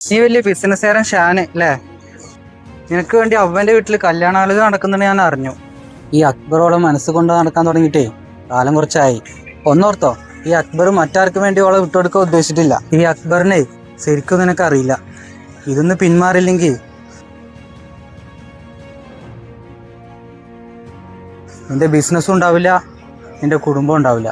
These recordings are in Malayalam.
നീ വലിയ ബിസിനസ്സുകാരൻ ഷാന് അല്ലേ? നിനക്ക് വേണ്ടി അവന്റെ വീട്ടിൽ കല്യാണാലോചന നടക്കുന്നുണ്ട് ഞാൻ അറിഞ്ഞു. ഈ അക്ബറോളെ മനസ്സ് കൊണ്ട് നടക്കാൻ തുടങ്ങിയിട്ടേ കാലം കുറച്ചായി. ഒന്നോർത്തോ, ഈ അക്ബർ മറ്റാർക്കും വേണ്ടി ഓളെ വിട്ടുകൊടുക്കാൻ ഉദ്ദേശിച്ചിട്ടില്ല. ഈ അക്ബറിനെ ശരിക്കും നിനക്ക് അറിയില്ല. ഇതൊന്ന് പിന്മാറില്ലെങ്കിൽ നിന്റെ ബിസിനസ്സും ഉണ്ടാവില്ല, നിന്റെ കുടുംബം ഉണ്ടാവില്ല.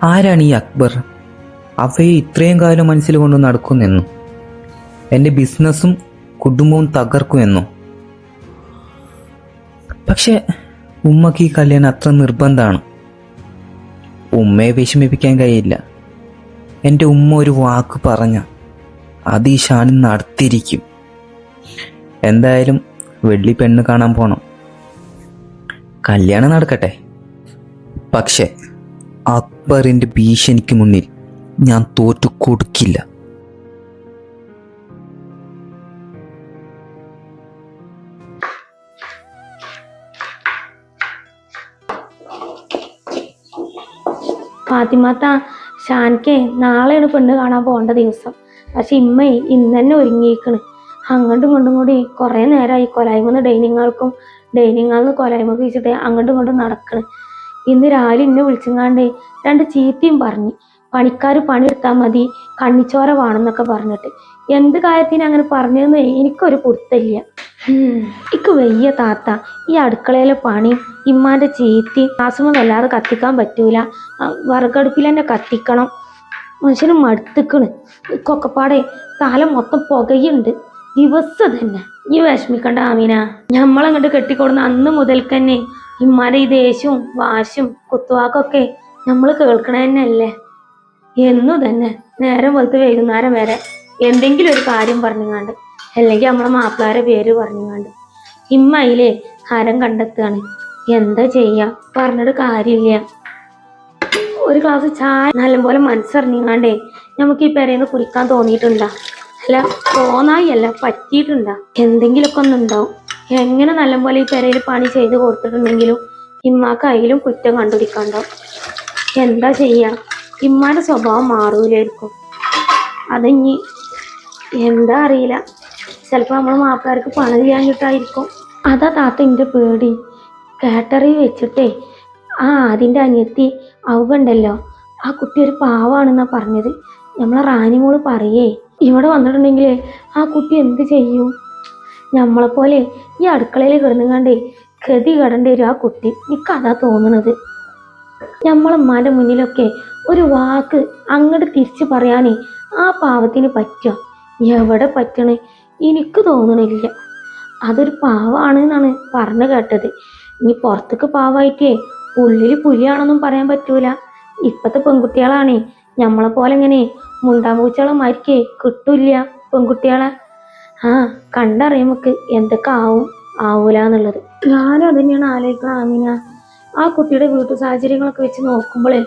ആരാണ് ഈ അക്ബർ? അവയെ ഇത്രയും കാലം മനസ്സിൽ കൊണ്ട് നടക്കുന്നെന്നു, എൻ്റെ ബിസിനസ്സും കുടുംബവും തകർക്കുമെന്നു. പക്ഷെ ഉമ്മക്ക് ഈ കല്യാണം അത്ര നിർബന്ധമാണ്. ഉമ്മയെ വിഷമിപ്പിക്കാൻ കഴിയില്ല. എൻ്റെ ഉമ്മ ഒരു വാക്ക് പറഞ്ഞ അത് ഈ ഷാനിൽ നടത്തിയിരിക്കും. എന്തായാലും വെള്ളി പെണ്ണ് കാണാൻ പോണം. കല്യാണം നടക്കട്ടെ. പക്ഷെ അക്ബറിൻ്റെ ഭീഷണിക്ക് മുന്നിൽ ഞാൻ തോറ്റു കൊടുക്കില്ല. ഫാത്തിമാത്ത, ഷാൻക്കെ നാളെയാണ് പെണ്ണ് കാണാൻ പോകേണ്ട ദിവസം. പക്ഷെ ഇന്ന് തന്നെ ഒരുങ്ങിയിരിക്കണ്. അങ്ങോട്ടും ഇങ്ങോട്ടും കൂടി കുറേ നേരമായി കൊലായ്മന്ന് ഡൈനിങ് ഹാൾക്കും ഡൈനിങ് ഹാളിൽ നിന്ന് കൊലായ്മക്ക് വെച്ചിട്ട് അങ്ങോട്ടും ഇങ്ങോട്ടും നടക്കണ്. ഇന്ന് രാവിലെ എന്നെ വിളിച്ചങ്ങാണ്ട് രണ്ട് ചീത്തയും പറഞ്ഞ്, പണിക്കാർ പണിയെടുത്താൽ മതി, കണ്ണിച്ചോര വേണമെന്നൊക്കെ പറഞ്ഞിട്ട്. എന്ത് കാര്യത്തിന് അങ്ങനെ പറഞ്ഞതെന്ന് എനിക്കൊരു പൊടുത്തില്ല. എനിക്ക് വയ്യ താത്ത, ഈ അടുക്കളയിലെ പണി, ഇമ്മാൻ്റെ ചീത്തി മാസമൊന്നും വല്ലാതെ കത്തിക്കാൻ പറ്റൂല. വിറകടുപ്പിൽ തന്നെ കത്തിക്കണം. മനുഷ്യന് മടുത്തിക്കണ്. കൊക്കപ്പാടെ തല മൊത്തം പുകയുണ്ട് ദിവസം തന്നെ. ഈ വിഷമിക്കണ്ട ആമീന, ഞമ്മളങ്ങോട്ട് കെട്ടിക്കൊടുന്ന അന്ന് മുതൽക്ക് തന്നെ ഇമ്മാൻ്റെ ഈ ദേഷ്യവും വാശും കുത്തുവാക്കൊക്കെ നമ്മൾ കേൾക്കണ തന്നെയല്ലേ. എന്നു തന്നെ നേരം വെളുത്ത് വൈകുന്നേരം വരെ എന്തെങ്കിലും ഒരു കാര്യം പറഞ്ഞുങ്ങാണ്ട്, അല്ലെങ്കിൽ നമ്മളെ മാപ്പിളാരെ പേര് പറഞ്ഞുങ്ങാണ്ട് ഇമ്മ അതിലെ ഹരം കണ്ടെത്തുകയാണ്. എന്താ ചെയ്യാ, പറഞ്ഞിട്ട് കാര്യമില്ല. ഒരു ഗ്ലാസ് ചായ നല്ലപോലെ മനസ്സറിഞ്ഞാണ്ടേ നമുക്ക് ഈ പെരേന്ന് കുടിക്കാൻ തോന്നിയിട്ടുണ്ടാ? അല്ല, തോന്നായി അല്ല, പറ്റിയിട്ടുണ്ടാ? എന്തെങ്കിലുമൊക്കെ ഒന്നുണ്ടാവും. എങ്ങനെ നല്ലപോലെ ഈ പെരയിൽ പണി ചെയ്ത് കൊടുത്തിട്ടുണ്ടെങ്കിലും ഇമ്മാക്ക് അതിലും കുറ്റം കണ്ടുപിടിക്കാണ്ടാവും. എന്താ ചെയ്യാ, ഇമ്മാൻ്റെ സ്വഭാവം മാറൂലായിരിക്കും. അതിഞ്ഞി എന്താ അറിയില്ല, ചിലപ്പോൾ നമ്മളെ മാപ്പിളാർക്ക് പണം ചെയ്യാൻ കിട്ടായിരിക്കും. അതാ താത്ത എൻ്റെ പേടി. കാറ്ററി വെച്ചിട്ടേ അതിൻ്റെ അനിയത്തി അവണ്ടല്ലോ, ആ കുട്ടി ഒരു പാവാണെന്നാ പറഞ്ഞത്. നമ്മളെ റാണിമോള് പറയേ, ഇവിടെ വന്നിട്ടുണ്ടെങ്കിൽ ആ കുട്ടി എന്ത് ചെയ്യും? നമ്മളെപ്പോലെ ഈ അടുക്കളയിൽ കിടന്നുകാണ്ടേ ഗതി കടണ്ട വരും ആ കുട്ടി. എനിക്കതാ തോന്നുന്നത്. നമ്മളമ്മാൻ്റെ മുന്നിലൊക്കെ ഒരു വാക്ക് അങ്ങോട്ട് തിരിച്ച് പറയാനേ ആ പാവത്തിന് പറ്റുക? എവിടെ പറ്റണേ? എനിക്ക് തോന്നണില്ല. അതൊരു പാവാണ് എന്നാണ് പറഞ്ഞു കേട്ടത്. ഇനി പുറത്തേക്ക് പാവായിട്ടേ ഉള്ളിൽ പുലിയാണെന്നും പറയാൻ പറ്റൂല. ഇപ്പത്തെ പെൺകുട്ടികളാണേ നമ്മളെ പോലെ ഇങ്ങനെ മുണ്ടാമ്പൂച്ചകളെ മാരിക്കേ കിട്ടൂല്ല പെൺകുട്ടികളെ. കണ്ടറിയാം നമുക്ക് എന്തൊക്കെ ആവൂല എന്നുള്ളത്. ഞാനും അത് തന്നെയാണ് ആലോചിക്കണം ആമിന. ആ കുട്ടിയുടെ വീട്ടു സാഹചര്യങ്ങളൊക്കെ വെച്ച് നോക്കുമ്പോഴേ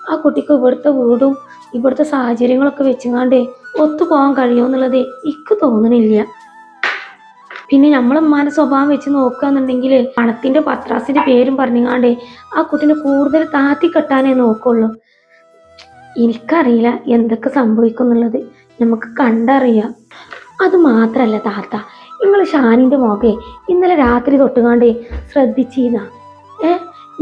ആ കുട്ടിക്ക് ഇവിടുത്തെ വീടും ഇവിടുത്തെ സാഹചര്യങ്ങളൊക്കെ വെച്ചുങ്ങാണ്ടേ ഒത്തുപോകാൻ കഴിയുമെന്നുള്ളത് എനിക്ക് തോന്നണില്ല. പിന്നെ നമ്മളമ്മാൻ്റെ സ്വഭാവം വെച്ച് നോക്കുകയെന്നുണ്ടെങ്കിൽ പണത്തിൻ്റെ പത്രാസിൻ്റെ പേരും പറഞ്ഞുങ്ങാണ്ടേ ആ കുട്ടീനെ കൂടുതൽ താത്തി കെട്ടാനേ നോക്കുള്ളൂ. എനിക്കറിയില്ല എന്തൊക്കെ സംഭവിക്കും എന്നുള്ളത്, നമുക്ക് കണ്ടറിയാം. അത് മാത്രല്ല താത്ത, നിങ്ങൾ ഷാനിൻ്റെ മോകെ ഇന്നലെ രാത്രി തൊട്ടുകാണ്ടേ ശ്രദ്ധിച്ചിരുന്ന?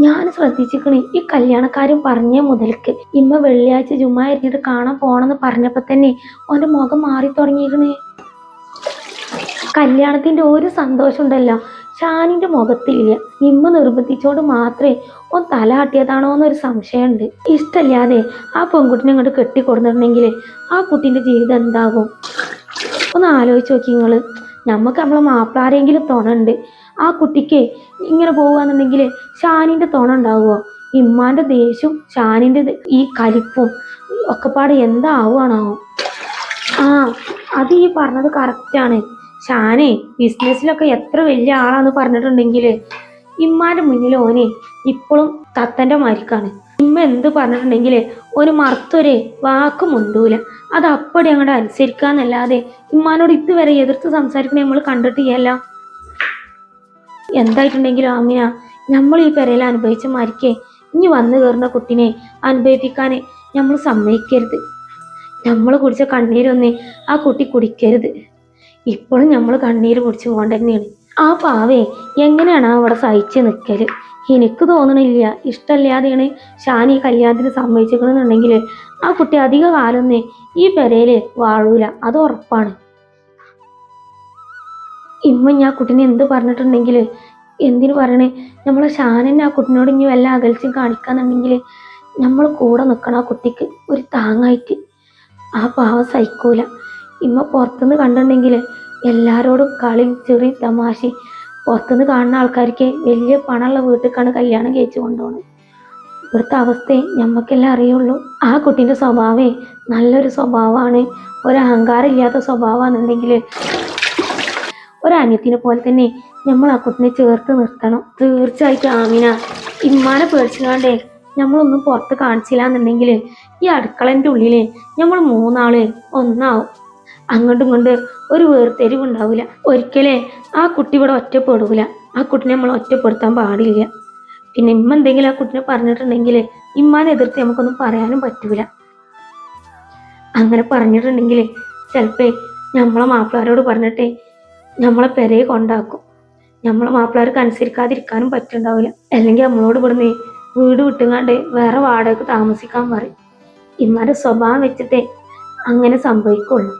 ഞാൻ ശ്രദ്ധിച്ചിക്കണേ. ഈ കല്യാണക്കാരും പറഞ്ഞ മുതൽക്ക് ഇമ്മ വെള്ളിയാഴ്ച ജുമാ ഇരുന്നിട്ട് കാണാൻ പോണെന്ന് പറഞ്ഞപ്പോ തന്നെ ഓൻ്റെ മുഖം മാറി തുടങ്ങിയിരിക്കണേ. കല്യാണത്തിന്റെ ഒരു സന്തോഷം ഉണ്ടല്ലോ ഷാനിന്റെ മുഖത്തില്ല. ഇമ്മ നിർബന്ധിച്ചോണ്ട് മാത്രമേ ഓൻ തലയാട്ടിയതാണോ എന്നൊരു സംശയമുണ്ട്. ഇഷ്ടമില്ലാതെ ആ പെൺകുട്ടിനെ ഇങ്ങോട്ട് കെട്ടിക്കൊടുത്തിട്ടുണ്ടെങ്കിൽ ആ കുട്ടീൻ്റെ ജീവിതം എന്താകും? ഒന്ന് ആലോചിച്ച് നോക്കി നിങ്ങൾ. നമുക്ക് നമ്മളെ മാപ്പിളാരെങ്കിലും തുണുണ്ട്. ആ കുട്ടിക്ക് ഇങ്ങനെ പോവുകയെന്നുണ്ടെങ്കിൽ ഷാനിൻ്റെ തുണ ഉണ്ടാവുമോ? ഇമ്മാൻ്റെ ദേഷ്യവും ഷാനിൻ്റെ ഈ കലിപ്പും ഒക്കെപ്പാടെ എന്താവുകയാണോ? അത് ഈ പറഞ്ഞത് കറക്റ്റാണ്. ഷാനെ ബിസിനസ്സിലൊക്കെ എത്ര വലിയ ആളാന്ന് പറഞ്ഞിട്ടുണ്ടെങ്കിൽ ഇമ്മാൻ്റെ മുന്നിൽ ഓനെ ഇപ്പോഴും തത്തൻ്റെ മാരിക്കാണ്. ഇമ്മ എന്ത് പറഞ്ഞിട്ടുണ്ടെങ്കിൽ ഒരു മറുത്തൊരു വാക്ക് മുണ്ടൂല, അത് അപ്പടി അങ്ങോട്ട് അനുസരിക്കാന്നല്ലാതെ ഇമ്മാനോട് ഇതുവരെ എതിർത്ത് സംസാരിക്കണ നമ്മൾ കണ്ടിട്ടില്ല. എന്തായിട്ടുണ്ടെങ്കിലും ആമിന, നമ്മൾ ഈ പെരയിൽ അനുഭവിച്ച മാരിക്കേ ഇനി വന്നു കയറുന്ന കുട്ടിനെ അനുഭവിപ്പിക്കാൻ നമ്മൾ സമ്മതിക്കരുത്. നമ്മൾ കുടിച്ച കണ്ണീരൊന്നേ ആ കുട്ടി കുടിക്കരുത്. ഇപ്പോഴും നമ്മൾ കണ്ണീര് കുടിച്ചു കൊണ്ട് തന്നെയാണ്. ആ പാവേ എങ്ങനെയാണ് അവിടെ സഹിച്ച് നിൽക്കല്? എനിക്ക് തോന്നണില്ല ഇഷ്ടമല്ലാതെയാണ് ഷാൻ ഈ കല്യാണത്തിന് സമ്മതിച്ചിരിക്കണമെന്നുണ്ടെങ്കിൽ ആ കുട്ടി അധിക കാലമൊന്നേ ഈ പെരയില് വാഴൂല, അത് ഉറപ്പാണ്. ഇമ്മ ഞാൻ കുട്ടീനെ എന്ത് പറഞ്ഞിട്ടുണ്ടെങ്കിൽ എന്തിനു പറയണേ, നമ്മളെ ഷാനെന്നെ ആ കുട്ടീനോട് ഇനി വല്ല അകൽച്ചയും കാണിക്കാന്നുണ്ടെങ്കിൽ നമ്മൾ കൂടെ നിൽക്കണം ആ കുട്ടിക്ക് ഒരു താങ്ങായിട്ട്. ആ പാവം സഹിക്കൂല. ഇമ്മ പുറത്തുനിന്ന് കണ്ടിട്ടുണ്ടെങ്കിൽ എല്ലാവരോടും കളിയും ചെറിയും തമാശയും, പുറത്തുനിന്ന് കാണുന്ന ആൾക്കാർക്ക് വലിയ പണമുള്ള വീട്ടിലേക്കാണ് കല്യാണം കഴിച്ചു കൊണ്ടുപോകുന്നത്. ഇവിടുത്തെ അവസ്ഥയെ ഞമ്മക്കെല്ലാം അറിയുള്ളൂ. ആ കുട്ടീൻ്റെ സ്വഭാവമേ നല്ലൊരു സ്വഭാവമാണ്, ഒരു അഹങ്കാരം ഇല്ലാത്ത സ്വഭാവമാണെന്നുണ്ടെങ്കിൽ ഒരു അനിയത്തിനെ പോലെ തന്നെ നമ്മൾ ആ കുട്ടിനെ ചേർത്ത് നിർത്തണം. തീർച്ചയായിട്ടും ആമിന, ഇമ്മാനെ പേടിച്ചുകൊണ്ടേ നമ്മളൊന്നും പുറത്ത് കാണിച്ചില്ല എന്നുണ്ടെങ്കിൽ ഈ അടുക്കളൻ്റെ ഉള്ളിൽ നമ്മൾ മൂന്നാള് ഒന്നാവും. അങ്ങോട്ടും കൊണ്ട് ഒരു വേർതിരിവുണ്ടാവില്ല. ഒരിക്കലേ ആ കുട്ടി ഇവിടെ ഒറ്റപ്പെടൂല. ആ കുട്ടിനെ നമ്മൾ ഒറ്റപ്പെടുത്താൻ പാടില്ല. പിന്നെ ഇമ്മ എന്തെങ്കിലും ആ കുട്ടിനെ പറഞ്ഞിട്ടുണ്ടെങ്കിൽ ഇമ്മാനെ എതിർത്ത് നമുക്കൊന്നും പറയാനും പറ്റൂല. അങ്ങനെ പറഞ്ഞിട്ടുണ്ടെങ്കിൽ ചിലപ്പോ നമ്മളെ മാപ്പിളാരോട് പറഞ്ഞിട്ടേ നമ്മളെ പെരയെ കൊണ്ടാക്കും. നമ്മളെ മാപ്പിളാർക്ക് അനുസരിക്കാതിരിക്കാനും പറ്റുണ്ടാവില്ല. അല്ലെങ്കിൽ നമ്മളോട് ഇവിടുന്ന് വീട് വിട്ടുങ്ങാണ്ട് വേറെ വാടകയ്ക്ക് താമസിക്കാൻ പറയും. ഇമ്മാരുടെ സ്വഭാവം വെച്ചിട്ടേ അങ്ങനെ സംഭവിക്കുള്ളൂ.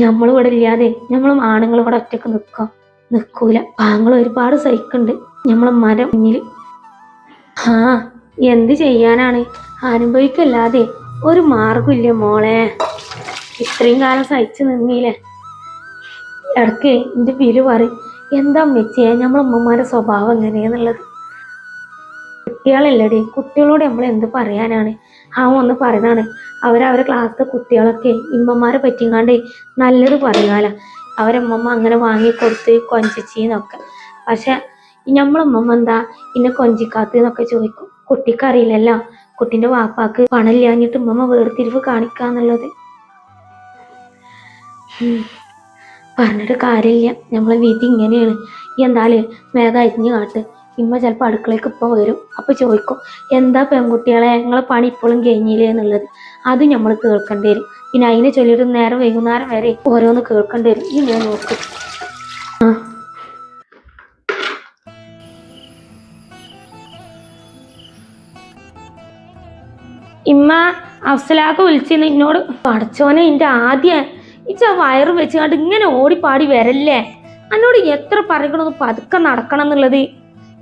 നമ്മളിവിടെ ഇല്ലാതെ നമ്മളും ആണുങ്ങൾ ഇവിടെ ഒറ്റക്ക് നിൽക്കൂല. പാങ്ങൾ ഒരുപാട് സഹിക്കുന്നുണ്ട് നമ്മളമ്മാരുടെ മുന്നിൽ. ആ എന്ത് ചെയ്യാനാണ്, അനുഭവിക്കല്ലാതെ ഒരു മാർഗമില്ല മോളെ. ഇത്രയും കാലം സഹിച്ചു നിന്നില്ലേ. ഇടയ്ക്ക് എൻ്റെ പിരു പറയും, എന്താ വെച്ചാ നമ്മളമ്മമാരുടെ സ്വഭാവം എങ്ങനെയാന്നുള്ളത്. കുട്ടികളല്ലടി, കുട്ടികളോട് നമ്മൾ എന്ത് പറയാനാണ്? ഒന്ന് പറയണാണ് അവരവരെ ക്ലാസ്സിലെ കുട്ടികളൊക്കെ ഇമ്മമാരെ പറ്റിങ്ങാണ്ട് നല്ലത് പറയാല. അവരമ്മമ്മ അങ്ങനെ വാങ്ങിക്കൊടുത്ത് കൊഞ്ചിച്ചിന്നൊക്കെ. പക്ഷെ നമ്മളമ്മമ്മ എന്താ ഇന്നെ കൊഞ്ചിക്കാത്തന്നൊക്കെ ചോദിക്കും. കുട്ടിക്കറിയില്ലല്ലോ കുട്ടീൻ്റെ വാപ്പാക്ക് പണമില്ലാഞ്ഞിട്ട് ഉമ്മമ്മ വേർതിരിവ് കാണിക്കാന്നുള്ളത്. പറഞ്ഞിട്ട് കാര്യമില്ല, നമ്മളെ വീട്ടിൽ ഇങ്ങനെയാണ്. എന്തായാലും വേഗം അരിഞ്ഞ് കാട്ട്. ഇമ്മ ചിലപ്പോൾ അടുക്കളയ്ക്ക് ഇപ്പോൾ വരും. അപ്പോൾ ചോദിക്കും, എന്താ പെൺകുട്ടികളെ നിങ്ങളെ പണി ഇപ്പോഴും കഴിഞ്ഞില്ലേ എന്നുള്ളത്. അത് നമ്മൾ കേൾക്കേണ്ടി വരും. പിന്നെ അതിനെ ചൊല്ലിയിട്ട് നേരം വൈകുന്നേരം വരെ ഓരോന്ന് കേൾക്കേണ്ടി വരും. ഈ ഞാൻ നോക്കും. ഇമ്മ അഫ്സലാക്ക് വിളിച്ചിരുന്നു എന്നോട്. പടച്ചോനെ, എൻ്റെ ആദ്യം ഇച്ച വയറ് വെച്ചുകൊണ്ട് ഇങ്ങനെ ഓടിപ്പാടി വരല്ലേ. എന്നോട് എത്ര പറയണമെന്ന് പതുക്കെ നടക്കണം എന്നുള്ളത്.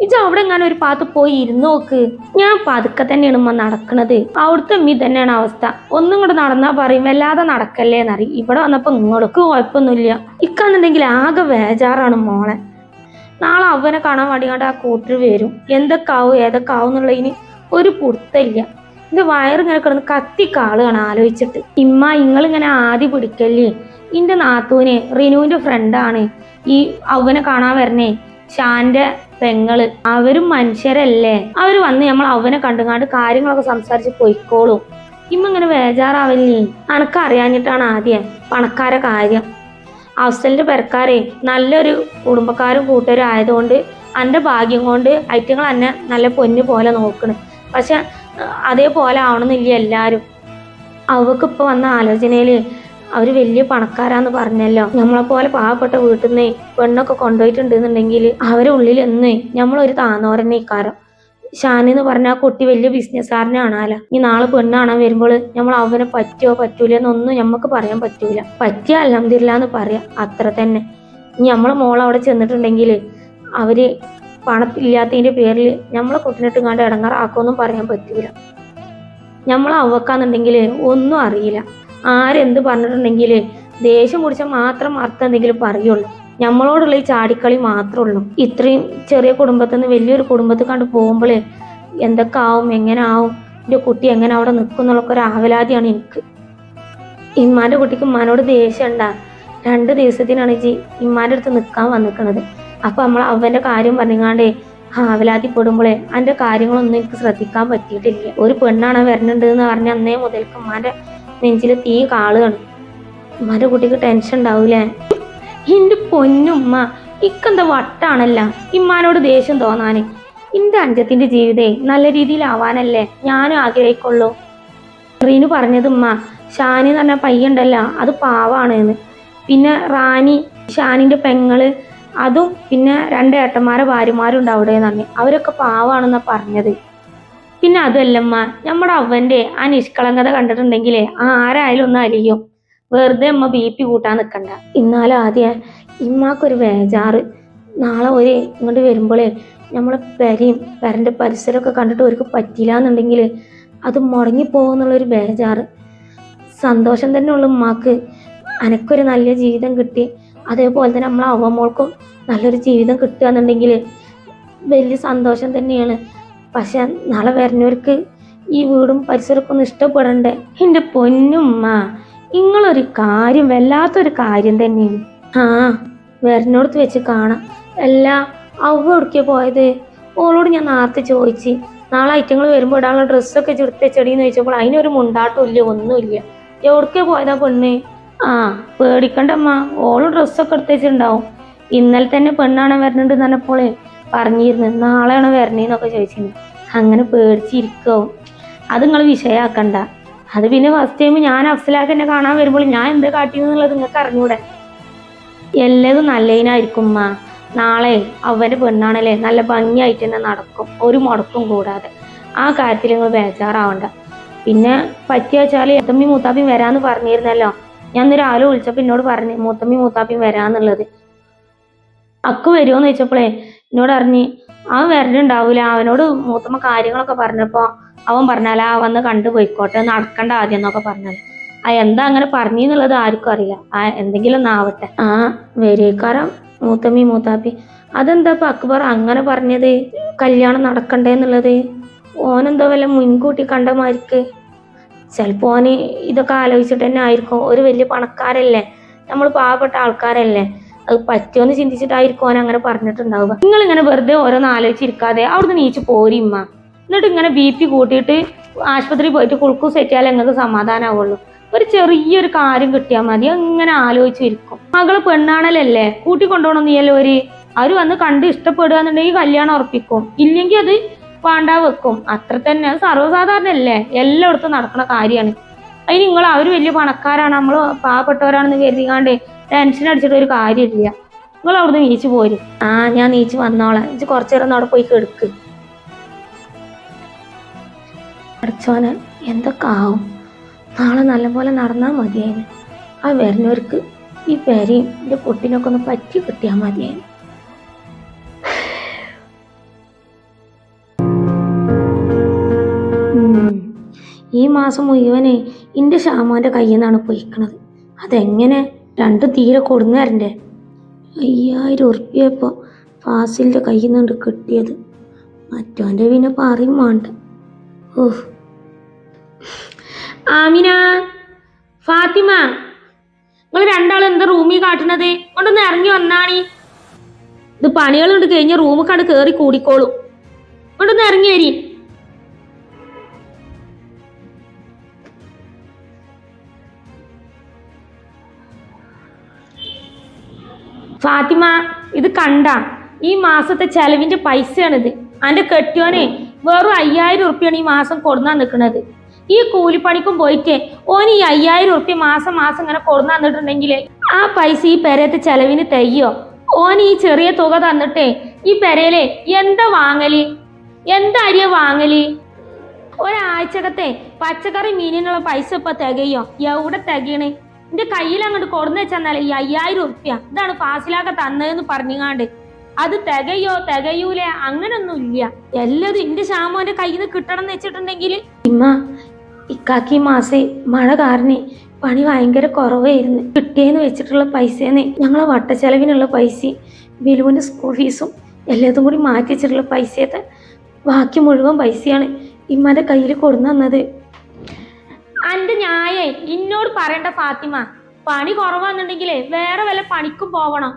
ഇജ അവിടെ എങ്ങാനും ഒരു പാത്ത് പോയി ഇരുന്ന് നോക്ക്. ഞാൻ പതുക്കെ തന്നെയാണ് ഉമ്മ നടക്കണത്. അവിടുത്തെ ഉമ്മി തന്നെയാണ് അവസ്ഥ. ഒന്നും കൂടെ നടന്നാ പറയും വല്ലാതെ നടക്കല്ലേ എന്നറിയും. ഇവിടെ വന്നപ്പോ ഇങ്ങോട്ട് കുഴപ്പമൊന്നുമില്ല. ഇക്കാന്നുണ്ടെങ്കിൽ ആകെ വേജാറാണ് മോളെ. നാളെ അവനെ കാണാൻ വേണ്ടിങ്ങാണ്ട് ആ കൂട്ടർ വരും. എന്തൊക്കെ ആവും ഏതൊക്കെ ആവും എന്നുള്ളതിന് ഒരു പുറത്തില്ല. എൻ്റെ വയറിങ്ങനെ കിടന്ന് കത്തിക്കാളുകയാണ് ആലോചിച്ചിട്ട്. ഇമ്മ ഇങ്ങളിങ്ങനെ ആദ്യം പിടിക്കല്ലേ. എൻ്റെ നാത്തൂന് റിനുവിൻ്റെ ഫ്രണ്ടാണ് ഈ അവനെ കാണാൻ വരണേ, ഷാന്റെ പെങ്ങള്. അവരും മനുഷ്യരല്ലേ. അവര് വന്ന് നമ്മൾ അവനെ കണ്ടുങ്ങാണ്ട് കാര്യങ്ങളൊക്കെ സംസാരിച്ച് പോയിക്കോളും. ഇമ്മ ഇങ്ങനെ വേജാറാവല്ലേ. അനക്കറിയാഞ്ഞിട്ടാണ് ആദ്യം പണക്കാരെ കാര്യം. അഫ്സലിന്റെ പെരക്കാരെ നല്ലൊരു കുടുംബക്കാരും കൂട്ടരും ആയതുകൊണ്ട് എൻ്റെ ഭാഗ്യം കൊണ്ട് ഐറ്റങ്ങൾ എന്നെ നല്ല പൊന്നു പോലെ നോക്കണ്. പക്ഷെ അതേപോലെ ആവണമെന്നില്ല എല്ലാവരും. അവക്കിപ്പോൾ വന്ന ആലോചനയില് അവർ വലിയ പണക്കാരാന്ന് പറഞ്ഞല്ലോ. നമ്മളെപ്പോലെ പാവപ്പെട്ട വീട്ടിൽ നിന്ന് പെണ്ണൊക്കെ കൊണ്ടുപോയിട്ടുണ്ടെന്നുണ്ടെങ്കിൽ അവരെ ഉള്ളിൽ എന്നേ നമ്മളൊരു താന്നോരന്നെ ഇക്കാരം. ഷാൻ എന്ന് പറഞ്ഞ ആ കുട്ടി വലിയ ബിസിനസ്സുകാരനെ കാണാല. ഈ നാളെ പെണ്ണ് കാണാൻ വരുമ്പോൾ നമ്മൾ അവനെ പറ്റുമോ പറ്റൂല എന്നൊന്നും നമുക്ക് പറയാൻ പറ്റൂല. പറ്റിയ അൽഹംദുലില്ലാന്ന് പറയാം, അത്ര തന്നെ. ഇനി നമ്മളെ മോളവിടെ ചെന്നിട്ടുണ്ടെങ്കിൽ അവര് പണത്തില്ലാത്തതിൻ്റെ പേരിൽ നമ്മളെ കുട്ടിനിട്ട് കണ്ട് ഇടങ്ങാറാക്കുമെന്നും പറയാൻ പറ്റൂല. നമ്മളെ അവക്കാന്നുണ്ടെങ്കിൽ ഒന്നും അറിയില്ല. ആരെന്ത് പറഞ്ഞിട്ടുണ്ടെങ്കിൽ ദേഷ്യം കുടിച്ചാൽ മാത്രം അർത്ഥം എന്തെങ്കിലും പറയുള്ളൂ. നമ്മളോടുള്ള ഈ ചാടിക്കളി മാത്രമേ ഉള്ളൂ. ഇത്രയും ചെറിയ കുടുംബത്തിൽ നിന്ന് വലിയൊരു കുടുംബത്തിൽ കണ്ട് പോകുമ്പോൾ എന്തൊക്കെ ആവും, എങ്ങനെ ആവും, എൻ്റെ കുട്ടി എങ്ങനെ അവിടെ നിൽക്കും എന്നുള്ളൊക്കെ ഒരു ആവലാതിയാണ് എനിക്ക്. ഇമ്മാൻ്റെ കുട്ടിക്ക് ഉമ്മാനോട് ദേഷ്യം ഉണ്ടാ. 2 ദിവസത്തിനാണ് ഇമ്മാൻ്റെ അടുത്ത് നിൽക്കാൻ വന്നിരിക്കണത്. അപ്പം നമ്മൾ അവൻ്റെ കാര്യം പറഞ്ഞാണ്ടേ ആവലാതിപ്പെടുമ്പോഴേ എൻ്റെ കാര്യങ്ങളൊന്നും എനിക്ക് ശ്രദ്ധിക്കാൻ പറ്റിയിട്ടില്ല. ഒരു പെണ്ണാണ് വരുന്നുണ്ട് എന്ന് പറഞ്ഞ അന്നേ മുതൽക്ക് ഉമ്മാൻ്റെ നെഞ്ചിൽ തീ കാളുകയാണ്. ഉമ്മാൻ്റെ കുട്ടിക്ക് ടെൻഷൻ ഉണ്ടാവൂലേ? എൻ്റെ പൊന്നുമ്മ, ഇക്കെന്താ വട്ടാണല്ല ഇമ്മാനോട് ദേഷ്യം തോന്നാന്? എൻ്റെ അഞ്ചത്തിൻ്റെ ജീവിതേ നല്ല രീതിയിലാവാനല്ലേ ഞാനും ആഗ്രഹിക്കുള്ളൂ. റീനു പറഞ്ഞത് ഉമ്മ, ഷാനി എന്ന് പറഞ്ഞ പയ്യുണ്ടല്ല അത് പാവാണ് എന്ന്. പിന്നെ റാണി ഷാനിൻ്റെ പെങ്ങള് അതും പിന്നെ 2 ഏട്ടന്മാരെ ഭാര്യമാരും ഉണ്ട് അവിടെ എന്ന് പറഞ്ഞു. അവരൊക്കെ പാവാണെന്നാ പറഞ്ഞത്. പിന്നെ അതുമല്ലമ്മ, നമ്മുടെ അവൻ്റെ ആ നിഷ്കളങ്കത കണ്ടിട്ടുണ്ടെങ്കിലേ ആരായാലും ഒന്ന് അലിയും. വെറുതെ അമ്മ BP കൂട്ടാൻ നിൽക്കണ്ട. ഇന്നാലും ആദ്യം ഇമ്മാക്കൊരു ബേജാറ്. നാളെ ഇങ്ങോട്ട് വരുമ്പോഴേ നമ്മളെ പെരൻ്റെ പരിസരമൊക്കെ കണ്ടിട്ട് അവർക്ക് പറ്റില്ല എന്നുണ്ടെങ്കിൽ അത് മുടങ്ങിപ്പോകുന്നുള്ളൊരു ബേജാറ്. സന്തോഷം തന്നെ ഉള്ളു ഉമ്മാക്ക് അനക്കൊരു നല്ല ജീവിതം കിട്ടി, അതേപോലെ തന്നെ നമ്മളെ അവമോൾക്കും നല്ലൊരു ജീവിതം കിട്ടുക എന്നുണ്ടെങ്കിൽ വലിയ സന്തോഷം തന്നെയാണ്. പക്ഷെ നാളെ വരുന്നവർക്ക് ഈ വീടും പരിസരമൊക്കെ ഒന്ന് ഇഷ്ടപ്പെടണ്ടേ? എൻ്റെ പൊന്നുമ്മ, നിങ്ങളൊരു കാര്യം വല്ലാത്തൊരു കാര്യം തന്നെയാണ്. വരുന്നോടത്ത് വെച്ച് കാണാം. എല്ലാ അവ എവിടേക്കാ പോയത്? ഓളോട് ഞാൻ നേരത്തെ ചോദിച്ച് നാളെ ഐറ്റങ്ങൾ വരുമ്പോൾ ഇടാനുള്ള ഡ്രസ്സൊക്കെ ചുരുത്ത ചെടിയെന്ന് ചോദിച്ചപ്പോൾ അതിനൊരു മുണ്ടാട്ടം ഇല്ല, ഒന്നുമില്ല. എവിടേക്കാ പോയതാ പെണ്ണ്? പേടിക്കണ്ടമ്മ, ഓള് ഡ്രസ്സൊക്കെ എടുത്ത് വെച്ചിട്ടുണ്ടാവും. ഇന്നലെ തന്നെ പെണ്ണാണ് വരുന്നുണ്ടെന്ന് പറഞ്ഞപ്പോൾ പറഞ്ഞിരുന്നു നാളെയാണ് വരണേന്നൊക്കെ ചോദിച്ചിരുന്നു. അങ്ങനെ പേടിച്ചിരിക്കാവും. അത് നിങ്ങൾ വിഷയമാക്കണ്ട. അത് പിന്നെ ഫസ്റ്റ് ടൈം ഞാൻ അഫ്സലാക്ക് എന്നെ കാണാൻ വരുമ്പോൾ ഞാൻ എന്താ കാട്ടിയെന്നുള്ളത് നിങ്ങൾക്ക് അറിഞ്ഞൂടെ? എല്ലാതും നല്ലതിനായിരിക്കും ഉമ്മ. നാളെ അവൻ്റെ പെണ്ണാണല്ലേ, നല്ല ഭംഗിയായിട്ട് തന്നെ നടക്കും, ഒരു മുടക്കും കൂടാതെ. ആ കാര്യത്തിൽ നിങ്ങൾ ബേജാറാവണ്ട. പിന്നെ പറ്റിയ വെച്ചാൽ മൂത്തമ്മി മൂത്താപ്പിയും വരാമെന്ന് പറഞ്ഞിരുന്നല്ലോ. ഞാൻ ഇന്ന് രാവിലെ വിളിച്ചപ്പോൾ എന്നോട് പറഞ്ഞു മൂത്തമ്മി മൂത്താപ്പിയും വരാമെന്നുള്ളത്. അക്ക് വരുമോയെന്ന് ചോദിച്ചപ്പോഴേ എന്നോട് അറിഞ്ഞ് അവൻ വരലുണ്ടാവൂല, അവനോട് മൂത്തമ്മ കാര്യങ്ങളൊക്കെ പറഞ്ഞപ്പോൾ അവൻ പറഞ്ഞാലാ വന്ന് കണ്ടു പോയിക്കോട്ടെ, നടക്കണ്ട ആദ്യം എന്നൊക്കെ പറഞ്ഞാൽ. എന്താ അങ്ങനെ പറഞ്ഞെന്നുള്ളത് ആർക്കും അറിയില്ല. എന്തെങ്കിലും ഒന്നാവട്ടെ. വരേക്കാരം മൂത്തമ്മി മൂത്താപ്പി. അതെന്താ ഇപ്പം അക്ബർ അങ്ങനെ പറഞ്ഞത്, കല്യാണം നടക്കണ്ടേന്നുള്ളത്? ഓനെന്തോ വല്ല മുൻകൂട്ടി കണ്ട മാതിരിക്ക്. ചിലപ്പോൾ ഓന് ഇതൊക്കെ ആലോചിച്ചിട്ട് തന്നെ ആയിരിക്കും. ഒരു വലിയ പണക്കാരല്ലേ, നമ്മൾ പാവപ്പെട്ട ആൾക്കാരല്ലേ, അത് പറ്റുമെന്ന് ചിന്തിച്ചിട്ടായിരിക്കും ഓൻ അങ്ങനെ പറഞ്ഞിട്ടുണ്ടാവുക. നിങ്ങളിങ്ങനെ വെറുതെ ഓരോന്ന് ആലോചിച്ചിരിക്കാതെ അവിടുന്ന് നീച്ച് പോരിമ്മ. എന്നിട്ട് ഇങ്ങനെ BP കൂട്ടിയിട്ട് ആശുപത്രിയിൽ പോയിട്ട് കുളുക്കൂസ് സെറ്റിയാലേ നിങ്ങൾക്ക് സമാധാനമാവുള്ളൂ. ഒരു ചെറിയൊരു കാര്യം കിട്ടിയാൽ മതി, അങ്ങനെ ആലോചിച്ചിരിക്കും. മകള് പെണ്ണാണല്ലേ, കൂട്ടി കൊണ്ടുപോകണമെന്നില്ലല്ലോ. അവർ വന്ന് കണ്ട് ഇഷ്ടപ്പെടുക എന്നുണ്ടെങ്കിൽ കല്യാണം ഉറപ്പിക്കും, ഇല്ലെങ്കിൽ അത് വേണ്ടാ വെക്കും. അത്ര തന്നെ, അത് സർവ്വസാധാരണല്ലേ, എല്ലായിടത്തും നടക്കുന്ന കാര്യമാണ്. അതിന് അവർ വലിയ പണക്കാരാണ്, നമ്മൾ പാവപ്പെട്ടവരാണെന്ന് കരുതിക്കാണ്ട് ടെൻഷൻ അടിച്ചിട്ട് ഒരു കാര്യമില്ല. നിങ്ങൾ അവിടുന്ന് നീച്ച് പോരും. ഞാൻ നീച്ച് വന്നോളാം. എനിക്ക് കുറച്ചു നേരം അവിടെ പോയി കെടുക്ക്. പഠിച്ചോനെ, എന്തൊക്കെ ആവും. നാളെ നല്ലപോലെ നടന്നാൽ മതിയായിരുന്നു. വരുന്നവർക്ക് ഈ പെരയും എൻ്റെ കുട്ടീനൊക്കെ ഒന്ന് പറ്റി കിട്ടിയാൽ മതിയായിരുന്നു. ഈ മാസം മുഴുവനെ എൻ്റെ ഷാമോൻ്റെ കയ്യിൽ നിന്നാണ് പോയിക്കണത്. അതെങ്ങനെ 2 തീരെ കൊടുന്നു തരണ്ടേ? 5000 ഉറുപ്പ്യ ഇപ്പോൾ ഫാസിലിൻ്റെ കയ്യിൽ നിന്നുണ്ട് കിട്ടിയത്. മറ്റോൻ്റെ പിന്നെ പറയും വേണ്ട. ആമിന, ഫാത്തിമ, നിങ്ങൾ രണ്ടാളും എന്താ റൂമിൽ കാട്ടുന്നത്? കൊണ്ടൊന്ന് ഇറങ്ങി വന്നാണി. ഇത് പണികളുണ്ട് കഴിഞ്ഞ റൂമിൽ കണ്ട് കയറി കൂടിക്കോളും. കൊണ്ടൊന്ന് ഇറങ്ങി വരി. ഫാത്തിമ, ഇത് കണ്ട ഈ മാസത്തെ ചെലവിന്റെ പൈസയാണിത്. എൻ്റെ കെട്ടിയോനെ വെറും 5000 ഉറുപ്പ്യാണ് ഈ മാസം കൊടുന്നാൻ നിൽക്കുന്നത്. ഈ കൂലിപ്പണിക്കും പോയിട്ട് ഓന് ഈ 5000 ഉറുപ്പ്യ മാസം ഇങ്ങനെ കൊടുന്നു തന്നിട്ടുണ്ടെങ്കിൽ ആ പൈസ ഈ പെരയത്തെ ചെലവിന് തെയ്യോ? ഓന് ഈ ചെറിയ തുക തന്നിട്ടേ ഈ പെരയിലെ എന്താ വാങ്ങല്, എന്താ അരിയ വാങ്ങല്? ഒരാഴ്ചക്കത്തെ പച്ചക്കറി മീനിനുള്ള പൈസ ഇപ്പൊ തികയോ? എവിടെ തികയണ്? എൻ്റെ കയ്യിൽ അങ്ങോട്ട് കൊടുന്നു വെച്ചെന്നാലേ ഈ 5000 ഉറുപ്പ്യ ഇതാണ് ഫാസിലാക്ക തന്നതെന്ന് പറഞ്ഞാണ്ട് അത് തികയൂലേ? അങ്ങനൊന്നും ഇല്ല. എല്ലാതും എൻ്റെ ഷാമോന്റെ കയ്യിൽ നിന്ന് കിട്ടണം എന്ന് വെച്ചിട്ടുണ്ടെങ്കിൽ ഇക്കാക്കി മാസേ മഴ കാരണം പണി ഭയങ്കര കുറവായിരുന്നു. കിട്ടിയെന്ന് വെച്ചിട്ടുള്ള പൈസേന്ന് ഞങ്ങളെ വട്ടച്ചെലവിനുള്ള പൈസ, ബിലുവിൻ്റെ സ്കൂൾ ഫീസും എല്ലാതും കൂടി മാറ്റി വെച്ചിട്ടുള്ള പൈസത്തെ ബാക്കി മുഴുവൻ പൈസയാണ് ഇമ്മാൻ്റെ കയ്യിൽ കൊടുന്നു തന്നത്. എൻ്റെ ന്യായേ ഇന്നോട് പറയണ്ട ഫാത്തിമ. പണി കുറവാന്നുണ്ടെങ്കിലേ വേറെ വല്ല പണിക്കും പോവണം.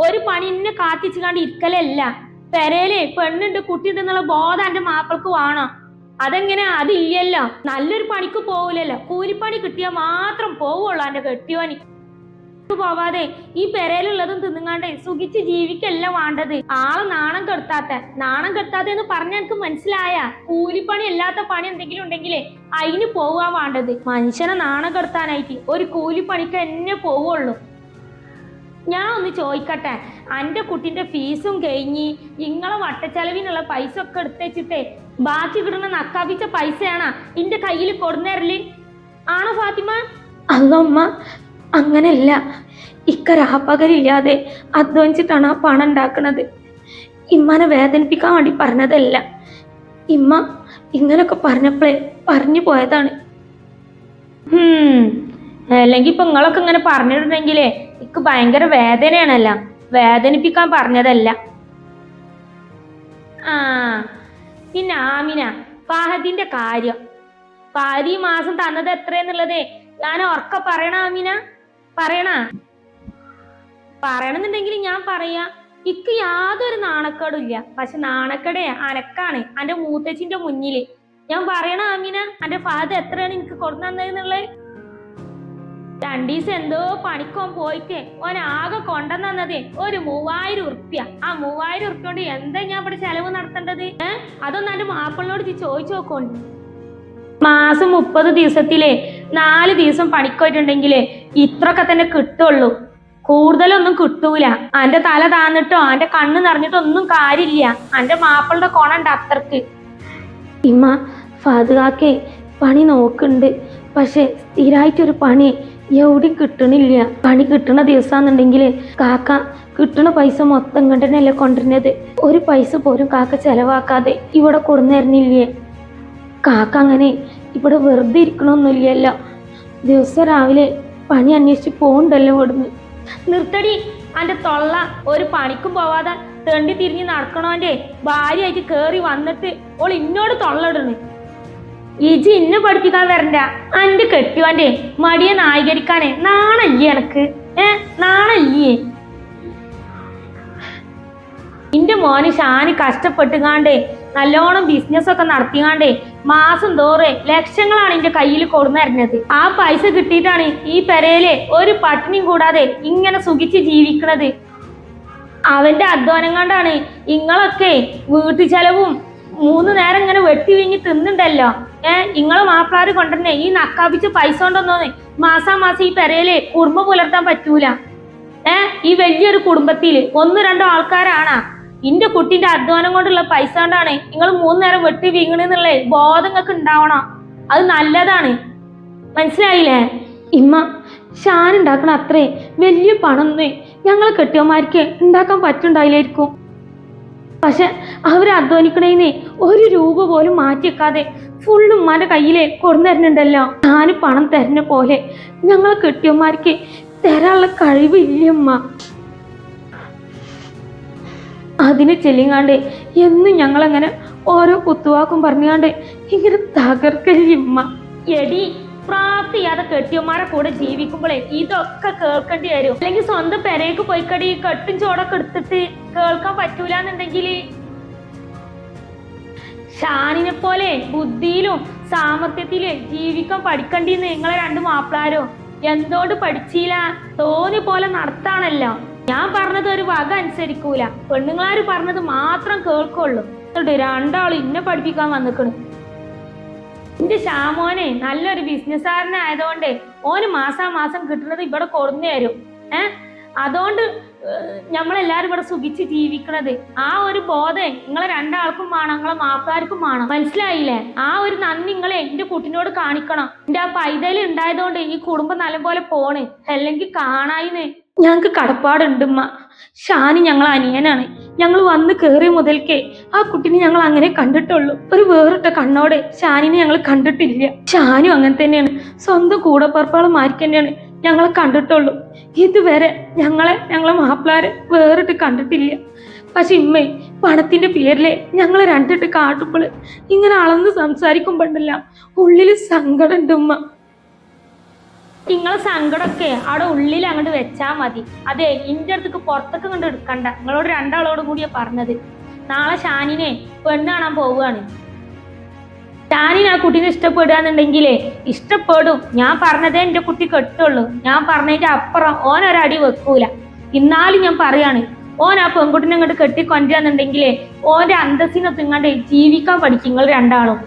ഒരു പണി ഇന്നെ കാത്തിച്ചു കണ്ട് ഇരിക്കലല്ല. പെരയിലെ പെണ്ണുണ്ട് കുട്ടിയുണ്ട് എന്നുള്ള ബോധം എന്റെ മാപ്പിൾക്ക് വേണം. അതെങ്ങനെ? അതില്ലല്ലോ. നല്ലൊരു പണിക്ക് പോവില്ലല്ലോ. കൂലിപ്പണി കിട്ടിയാൽ മാത്രം പോവുള്ളൂ എന്റെ കെട്ടിയോന്. പോവാതെ ഈ പെരയിലുള്ളതും തിന്നുങ്ങാണ്ടേ സുഖിച്ച് ജീവിക്കല്ല വേണ്ടത്. ആളെ നാണം കെടുത്താത്ത എന്ന് പറഞ്ഞ എനിക്ക് മനസ്സിലായ? കൂലിപ്പണി അല്ലാത്ത പണി എന്തെങ്കിലും ഉണ്ടെങ്കിലേ അതിന് പോവാൻ വേണ്ടത്. മനുഷ്യനെ നാണം കെടുത്താനായിട്ട് ഒരു കൂലിപ്പണിക്ക് എന്നെ പോവുള്ളൂ. ഞാൻ ഒന്ന് ചോദിക്കട്ടെ, എൻ്റെ കുട്ടിന്റെ ഫീസും കഴിഞ്ഞ് ഇങ്ങളെ വട്ടച്ചെലവിനുള്ള പൈസ ഒക്കെ എടുത്തേച്ചിട്ടേ ബാക്കി കിട്ടുന്ന നക്കാപ്പിച്ച പൈസയാണോ ഇന്റെ കയ്യിൽ കൊടുന്നേരല്? ആണോ ഫാത്തിമ? അല്ലമ്മ, അങ്ങനെയല്ല. ഇക്ക രാപ്പകലില്ലാതെ അധ്വാനിച്ചിട്ടാണ് ആ പണം ഉണ്ടാക്കുന്നത്. ഇമ്മനെ വേദനിപ്പിക്കാൻ വേണ്ടി പറഞ്ഞതല്ല. ഇമ്മ ഇങ്ങനൊക്കെ പറഞ്ഞപ്പോഴേ പറഞ്ഞു പോയതാണ്. അല്ലെങ്കിൽ ഇപ്പൊ നിങ്ങളൊക്കെ ഇങ്ങനെ പറഞ്ഞിട്ടുണ്ടെങ്കിലേ ഇക്ക് ഭയങ്കര വേദനയാണല്ല, വേദനിപ്പിക്കാൻ പറഞ്ഞതല്ല. ആ പിന്നെ ആമിന, ഫഹദിന്റെ കാര്യം. ഫഹദ് ഈ മാസം തന്നത് എത്രയെന്നുള്ളതേ ഞാൻ ഉറക്കെ പറയണ ആമിന? പറയണമെന്നുണ്ടെങ്കിൽ ഞാൻ പറയാ. ഇക്ക് യാതൊരു നാണക്കേടും ഇല്ല. പക്ഷെ നാണക്കേടേ അനക്കാണ് എന്റെ മൂത്തച്ചിന്റെ മുന്നില്. ഞാൻ പറയണ ആമിന, എന്റെ ഫഹദ് എത്രയാണ് എനിക്ക് കൊടുന്നുള്ളത്? 2 ദിവസം എന്തോ പണിക്കോൻ പോയിട്ട് ഓൻ ആകെ കൊണ്ടുവന്നതേ ഒരു 3000 ഉറുപ്പ്യ. ആ 3000 ഉറുപ്പ്യ കൊണ്ട് എന്താ ഞാൻ ഇവിടെ ചെലവ് നടത്തേണ്ടത്? അതൊന്നും എന്റെ മാപ്പിളിനോട് ചോദിച്ചു നോക്കോണ്ട്. മാസം 30 ദിവസത്തിലെ 4 ദിവസം പണിക്കോയിട്ടുണ്ടെങ്കിലേ ഇത്രയൊക്കെ തന്നെ കിട്ടുള്ളൂ. കൂടുതലൊന്നും കിട്ടൂല. അന്റെ തല താന്നിട്ടോ അന്റെ കണ്ണ് നിറഞ്ഞിട്ടോ ഒന്നും കാര്യമില്ല. അന്റെ മാപ്പിളുടെ കൊണണ്ട് അത്രക്ക്. ഇമ്മ, ഫാദുകാക്കെ പണി നോക്കുന്നുണ്ട്. പക്ഷെ സ്ഥിരമായിട്ടൊരു പണി എവിടെയും കിട്ടണില്ല. പണി കിട്ടണ ദിവസാന്നുണ്ടെങ്കിൽ കാക്ക കിട്ടണ പൈസ മൊത്തം ഇങ്ങോട്ടന്നെയല്ലേ കൊണ്ടുവരുന്നത്. ഒരു പൈസ പോലും കാക്ക ചെലവാക്കാതെ ഇവിടെ കൊടുന്നേരുന്നില്ലേ. കാക്ക അങ്ങനെ ഇവിടെ വെറുതെ ഇരിക്കണമൊന്നുമില്ലല്ലോ. ദിവസം രാവിലെ പണി അന്വേഷിച്ച് പോകണ്ടല്ലോ ഇവിടുന്ന്. നിർത്തടി അന്റെ തൊള്ള. ഒരു പണിക്കും പോവാതെ തെണ്ടി തിരിഞ്ഞ് നടക്കണോന്റെ ഭാര്യയായിട്ട് കേറി വന്നിട്ട് ഓൾ ഇന്നോട് തൊള്ളയിടണ്. ഇജി ഇന്നെ പഠിപ്പിക്കാൻ വരണ്ട. അന്റെ കെട്ടിയോന്റെ മടിയെ നായകരിക്കാനേ നാണല്ലേ എനക്ക്? നാണല്ലേ? എന്റെ മോന് ഷാനി കഷ്ടപ്പെട്ടുകാണ്ടേ നല്ലോണം ബിസിനസ് ഒക്കെ നടത്തിയാണ്ടേ മാസം തോറെ ലക്ഷങ്ങളാണ് എന്റെ കയ്യിൽ കൊടുന്നറിഞ്ഞത്. ആ പൈസ കിട്ടിയിട്ടാണ് ഈ പെരയിലെ ഒരു പട്ടിണിയും കൂടാതെ ഇങ്ങനെ സുഖിച്ച് ജീവിക്കണത്. അവന്റെ അധ്വാനം കൊണ്ടാണ് ഇങ്ങളൊക്കെ വീട്ടു ചെലവും 3 നേരം ഇങ്ങനെ വെട്ടി വീങ്ങി തിന്നുണ്ടല്ലോ. ഇങ്ങളെ മാപ്പിളാര് കൊണ്ടുവരുന്നേ ഈ നക്കാപ്പിച്ച പൈസ കൊണ്ടൊന്നും മാസാമാസം ഈ പെരയിലെ കുടുംബം പുലർത്താൻ പറ്റൂല. ഈ വലിയൊരു കുടുംബത്തില് 1-2 ആൾക്കാരാണ്. ഇന്റെ കുട്ടിന്റെ അധ്വാനം കൊണ്ടുള്ള പൈസ കൊണ്ടാണ് നിങ്ങൾ 3 നേരം വെട്ടി വീങ്ങണെന്നുള്ള ബോധം നിങ്ങൾക്ക് ഉണ്ടാവണം. അത് നല്ലതാണ്. മനസ്സിലായില്ലേ? ഇമ്മ, ഷാൻ ഉണ്ടാക്കണ അത്രേ വലിയ പണമൊന്നും ഞങ്ങളെ കെട്ടിയന്മാർക്ക് ഉണ്ടാക്കാൻ പറ്റുണ്ടായില്ലായിരിക്കും. പക്ഷെ അവർ അധ്വാനിക്കണേന്ന് 1 രൂപ പോലും മാറ്റി വെക്കാതെ ഫുള്ളും ഉമ്മാന്റെ കയ്യിലെ കൊടുന്നരുന്നുണ്ടല്ലോ. ഞാൻ പണം തരുന്ന പോലെ ഞങ്ങളെ കെട്ടിയന്മാർക്ക് തരാനുള്ള കഴിവില്ലമ്മ. അതിന് ചെല്ലിങ്ങാണ്ട് എന്നും ഞങ്ങളങ്ങനെ ഓരോ കുത്തുവാക്കും പറഞ്ഞാണ്ട് ഇങ്ങനെ തകർക്കല്ലിമ്മ. എടി, പ്രാപ്തിയാതെ കെട്ടിയന്മാരെ കൂടെ ജീവിക്കുമ്പോഴേ ഇതൊക്കെ കേൾക്കേണ്ടി വരും. അല്ലെങ്കിൽ സ്വന്തം പെരേക്ക് പോയിക്കടി കെട്ടും ചോടൊക്കെ എടുത്തിട്ട് കേൾക്കാൻ പറ്റൂലെന്നുണ്ടെങ്കിൽ ഷാനിനെ പോലെ ബുദ്ധിയിലും സാമർത്ഥ്യത്തിലും ജീവിക്കാൻ പഠിക്കണ്ടിന്ന് നിങ്ങളെ 2 മാപ്പിളാരോ എന്തോണ്ട് പഠിച്ചില്ല? തോന്നി പോലെ നടത്താണല്ലോ. ഞാൻ പറഞ്ഞത് ഒരു വക അനുസരിക്കൂല. പെണ്ണുങ്ങളാര് പറഞ്ഞത് മാത്രം കേൾക്കുള്ളൂ. 2 ഇന്നെ പഠിപ്പിക്കാൻ വന്നിക്കണ്. എന്റെ ഷാമോനെ നല്ലൊരു ബിസിനസ്സുകാരനായതുകൊണ്ട് ഓന് മാസാമാസം കിട്ടുന്നത് ഇവിടെ കൊടുന്നു തരും. അതുകൊണ്ട് നമ്മളെല്ലാരും ഇവിടെ സുഖിച്ച് ജീവിക്കണത്. ആ ഒരു ബോധം നിങ്ങളെ 2 ആൾക്കും വേണം, നിങ്ങളെ മാപ്പിളാർക്കും വേണം. മനസ്സിലായില്ലേ? ആ ഒരു നന്ദി നിങ്ങളെ എന്റെ കുട്ടിനോട് കാണിക്കണം. എന്റെ ആ പൈതൽ ഉണ്ടായതുകൊണ്ട് ഈ കുടുംബം നല്ലപോലെ പോണ്. അല്ലെങ്കിൽ കാണായിന്ന് ഞങ്ങക്ക് കടപ്പാടുണ്ടുമ്മ. ഷാനി ഞങ്ങൾ അനിയനാണ്. ഞങ്ങൾ വന്ന് കയറിയ മുതൽക്കേ ആ കുട്ടിനെ ഞങ്ങൾ അങ്ങനെ കണ്ടിട്ടുള്ളൂ. ഒരു വേറിട്ട കണ്ണോടെ ഷാനിനെ ഞങ്ങൾ കണ്ടിട്ടില്ല. ഷാനും അങ്ങനെ തന്നെയാണ്. സ്വന്തം കൂടപ്പറപ്പാളമാർക്ക് തന്നെയാണ് ഞങ്ങളെ കണ്ടിട്ടുള്ളൂ. ഇതുവരെ ഞങ്ങളെ മാപ്പിളാരെ വേറിട്ട് കണ്ടിട്ടില്ല. പക്ഷെ ഇമ്മ പണത്തിന്റെ പേരിലെ ഞങ്ങളെ 2 കാട്ടുമ്പോൾ ഇങ്ങനെ അളന്ന് സംസാരിക്കുമ്പോണ്ടല്ല ഉള്ളില് സങ്കടം ഉണ്ട് ഉമ്മ. നിങ്ങളെ സങ്കടമൊക്കെ അവിടെ ഉള്ളിൽ അങ്ങോട്ട് വെച്ചാൽ മതി. അതെ, ഇന്റെ അടുത്തേക്ക് പുറത്തേക്ക് കണ്ട് എടുക്കണ്ട. നിങ്ങളോട് 2 ആളോടും കൂടിയാ പറഞ്ഞത്. നാളെ ഷാനിനെ പെണ്ണ് കാണാൻ പോവുകയാണ്. ഷാനിന് ആ കുട്ടീനെ ഇഷ്ടപ്പെടുകയെന്നുണ്ടെങ്കിലേ ഇഷ്ടപ്പെടും. ഞാൻ പറഞ്ഞതേ എൻ്റെ കുട്ടി കെട്ടുള്ളൂ. ഞാൻ പറഞ്ഞതിൻ്റെ അപ്പുറം ഓനൊരടി വെക്കൂല. എന്നാലും ഞാൻ പറയാണ്, ഓൻ ആ പെൺകുട്ടിനെ ഇങ്ങോട്ട് കെട്ടിക്കൊണ്ടുവന്നുണ്ടെങ്കിലേ ഓൻ്റെ അന്തസ്സിനൊത്ത് ഇങ്ങോട്ട് ജീവിക്കാൻ പഠിക്കും നിങ്ങൾ രണ്ടാളും.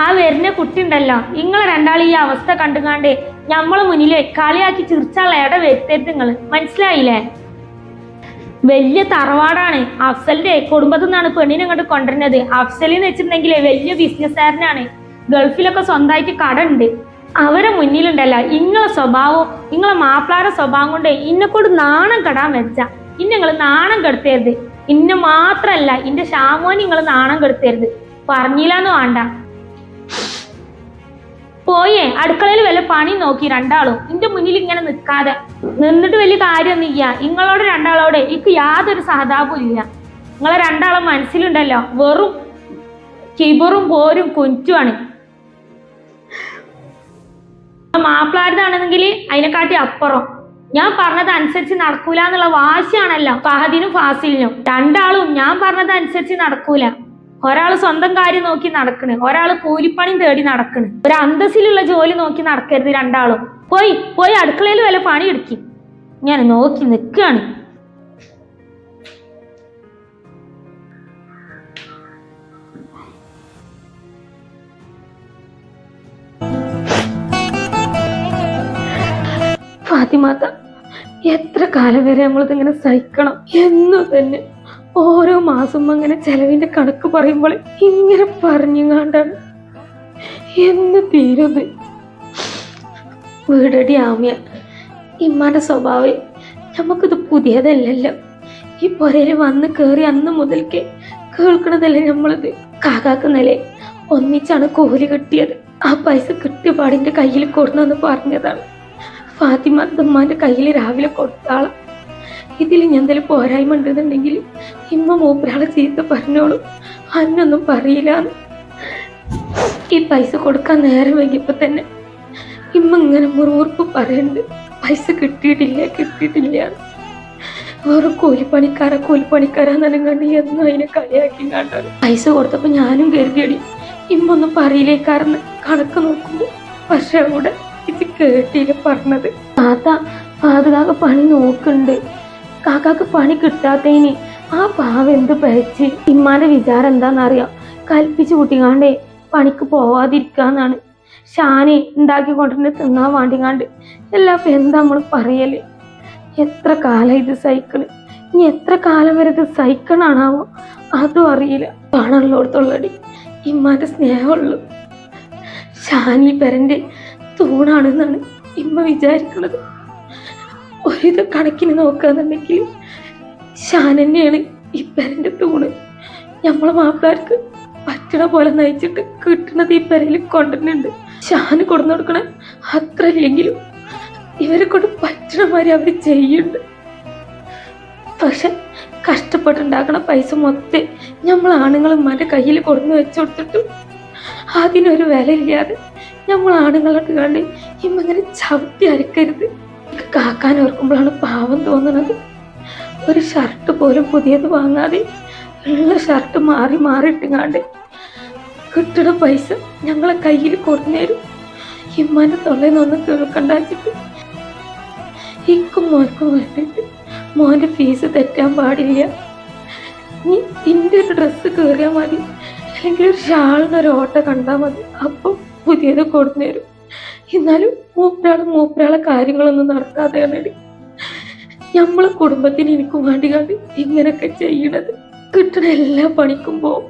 ആ വരുന്ന കുട്ടി ഉണ്ടല്ലോ, നിങ്ങൾ രണ്ടാളും ഈ അവസ്ഥ കണ്ടുകാണ്ട് നമ്മളെ മുന്നിലെ കളിയാക്കി ചിരിച്ചാനുള്ള ഇട വരുത്തരുത് നിങ്ങൾ, മനസ്സിലായില്ലേ? വലിയ തറവാടാണ്. അഫ്സലിന്റെ കുടുംബത്തിൽ നിന്നാണ് പെണ്ണിനെ ഇങ്ങോട്ട് കൊണ്ടുവരുന്നത്. അഫ്സലിന്ന് വെച്ചിട്ടുണ്ടെങ്കിലേ വലിയ ബിസിനസ്സുകാരനാണ്. ഗൾഫിലൊക്കെ സ്വന്തമായിട്ട് കട ഉണ്ട്. അവരെ മുന്നിലുണ്ടല്ലോ ഇങ്ങളെ സ്വഭാവം, നിങ്ങളെ മാപ്പിളാരുടെ സ്വഭാവം കൊണ്ട് ഇന്നെക്കൊണ്ട് നാണം കെടാൻ വെച്ച. ഇന്നെ നിങ്ങൾ നാണം കെടുത്തരുത്. ഇന്നെ മാത്രല്ല ഇന്റെ ഷാമോനെ നിങ്ങൾ നാണം കെടുത്തരുത്. പറഞ്ഞില്ലാന്ന് വേണ്ട. പോയേ അടുക്കളയിൽ വല്ല പണി നോക്കി രണ്ടാളും. ഇന്റെ മുന്നിൽ ഇങ്ങനെ നിൽക്കാതെ നിന്നിട്ട് വലിയ കാര്യമൊന്നുമില്ല. നിങ്ങളോട് രണ്ടാളോട് എനിക്ക് യാതൊരു സഹതാപവും ഇല്ല. നിങ്ങളെ രണ്ടാളും മനസ്സിലുണ്ടല്ലോ വെറും കിബറും പോരും കുഞ്ചുമാണ്. മാപ്പിളാരതാണെന്നെങ്കിൽ അതിനെക്കാട്ടി അപ്പുറം. ഞാൻ പറഞ്ഞത് അനുസരിച്ച് നടക്കൂല എന്നുള്ള വാശിയാണല്ലോ ഫഹദിനും ഫാസിലിനും. രണ്ടാളും ഞാൻ പറഞ്ഞത് അനുസരിച്ച് നടക്കൂല. ഒരാൾ സ്വന്തം കാര്യം നോക്കി നടക്കണ്, ഒരാൾ കൂലിപ്പണി തേടി നടക്കണ്. ഒരു അന്തസ്സിലുള്ള ജോലി നോക്കി നടക്കരുത് രണ്ടാളും. പോയി പോയി അടുക്കളയിൽ വല്ല പണി എടുക്കി. ഞാൻ നോക്കി നിൽക്കുകയാണ്. ഫാത്തിമാത്ത, എത്ര കാലം വരെ നമ്മളിതിങ്ങനെ സഹിക്കണം? എന്നു തന്നെ ഓരോ മാസം അങ്ങനെ ചെലവിന്റെ കണക്ക് പറയുമ്പോൾ ഇങ്ങനെ പറഞ്ഞുകൊണ്ടാണ് എന്ന് തീരുത്. വീടടി ആമിയ, ഇമ്മാന്റെ സ്വഭാവം നമുക്കിത് പുതിയതല്ലല്ലോ. ഈ പുരയിൽ വന്ന് കയറി അന്ന് മുതൽക്കേ കേൾക്കണതല്ലേ നമ്മളിത്. കാക്കാക്കുന്നല്ലേ ഒന്നിച്ചാണ് കൂലി കിട്ടിയത്. ആ പൈസ കിട്ടിയ പാടിന്റെ കയ്യിൽ കൊടുന്നെന്ന് പറഞ്ഞതാണ്. ഫാത്തിമ ഉമ്മാന്റെ കയ്യിൽ രാവിലെ കൊടുത്താളാം. ഇതിൽ ഞാൻ എന്തെങ്കിലും പോരായ്മ ഉണ്ടെന്നുണ്ടെങ്കിൽ ഇമ്മ മൂപ്പരാളെ ചീത്ത പറഞ്ഞോളൂ, അന്നൊന്നും പറയില്ലാന്ന്. ഈ പൈസ കൊടുക്കാൻ നേരം വൈകിയപ്പോ തന്നെ ഇമ്മ ഇങ്ങനെ മുറുമുറുപ്പ് പറയുന്നുണ്ട്, പൈസ കിട്ടിയിട്ടില്ല. വേറെ കൂലിപ്പണിക്കാരാന്നെല്ലാം കണ്ട് എന്നും അതിനെ കളിയാക്കി കണ്ടാണ്. പൈസ കൊടുത്തപ്പോ ഞാനും കരുതിയടി ഇമ്മ ഒന്നും പറയില്ലേക്കാരെന്ന് കണക്ക് നോക്കുമ്പോ. പക്ഷെ അവിടെ ഇത് കേട്ടില്ല പറഞ്ഞത്. കാക്ക പണി നോക്കുന്നുണ്ട്. കാക്കാക്ക് പണി കിട്ടാത്തതിന് ആ പാവം എന്ത് പഴിച്ച്. ഇമ്മാന്റെ വിചാരം എന്താണെന്നറിയാം, കൽപ്പിച്ച് കൂട്ടിക്കാണ്ടേ പണിക്ക് പോവാതിരിക്കാന്നാണ്. ഷാനി ഉണ്ടാക്കി കൊണ്ടിരുന്ന് തിന്നാൻ വേണ്ടിക്കാണ്ട്. എല്ലാപ്പം എന്താ നമ്മൾ പറയല്? എത്ര കാലം ഇത് സഹിക്കണ്? ഇനി എത്ര കാലം വരെ ഇത് സഹിക്കണാണാവോ അതും അറിയില്ല. പണമുള്ളടത്തുള്ളടി ഇമ്മാന്റെ സ്നേഹമുള്ളു. ഷാനി പെരന്റെ തൂണാണെന്നാണ് ഇമ്മ വിചാരിക്കുന്നത്. ഒരിത് കണക്കിന് നോക്കാന്നുണ്ടെങ്കിൽ ഷാൻ തന്നെയാണ് ഈ പെരന്റെ തൂണ്. നമ്മളെ മാപ്പിളാർക്ക് പറ്റണ പോലെ നയിച്ചിട്ട് കിട്ടണത് ഈ പെരയിൽ കൊണ്ടുവരുന്നുണ്ട്. ഷാന് കൊടുന്നു കൊടുക്കണ അത്ര ഇല്ലെങ്കിലും ഇവരെ കൊണ്ട് പറ്റണ മാതിരി അവർ ചെയ്യുന്നുണ്ട്. പക്ഷെ കഷ്ടപ്പെട്ടുണ്ടാക്കണ പൈസ മൊത്തം നമ്മൾ ആണുങ്ങളുമാരുടെ കയ്യിൽ കൊടുന്ന് വെച്ചു കൊടുത്തിട്ടും അതിനൊരു വില ഇല്ലാതെ നമ്മൾ ആണുങ്ങളോട്ട് കണ്ട് ഇമ്മങ്ങനെ ചവിട്ടി അരക്കരുത്. കാക്കാൻ ഓർക്കുമ്പോഴാണ് പാവം തോന്നുന്നത്. ഒരു ഷർട്ട് പോലും പുതിയത് വാങ്ങാതെ ഉള്ള ഷർട്ട് മാറിയിട്ടിങ്ങാണ്ട് കിട്ടണ പൈസ ഞങ്ങളെ കയ്യിൽ കൊടുന്നേരും. ഇമ്മാന്റെ തൊള്ളേന്നൊന്നും കേൾക്കണ്ടാച്ചിട്ട് ഇക്കും മോർക്കും വേണ്ടിയിട്ട് മോന്റെ ഫീസ് തെറ്റാൻ പാടില്ല. നീ ഇന്റെ ഒരു ഡ്രസ്സ് കയറിയാൽ മതി, അല്ലെങ്കിൽ ഒരു ഷാളിനൊരു ഓട്ട കണ്ടാൽ മതി, അപ്പം പുതിയത് കൊടുന്നേരും. എന്നാലും മൂപ്പരാളെ കാര്യങ്ങളൊന്നും നടക്കാതെയാണ് നമ്മളെ കുടുംബത്തിന് എനിക്കും വേണ്ടി കണ്ട് ഇങ്ങനൊക്കെ ചെയ്യണത്. കിട്ടണ എല്ലാ പണിക്കും പോവും,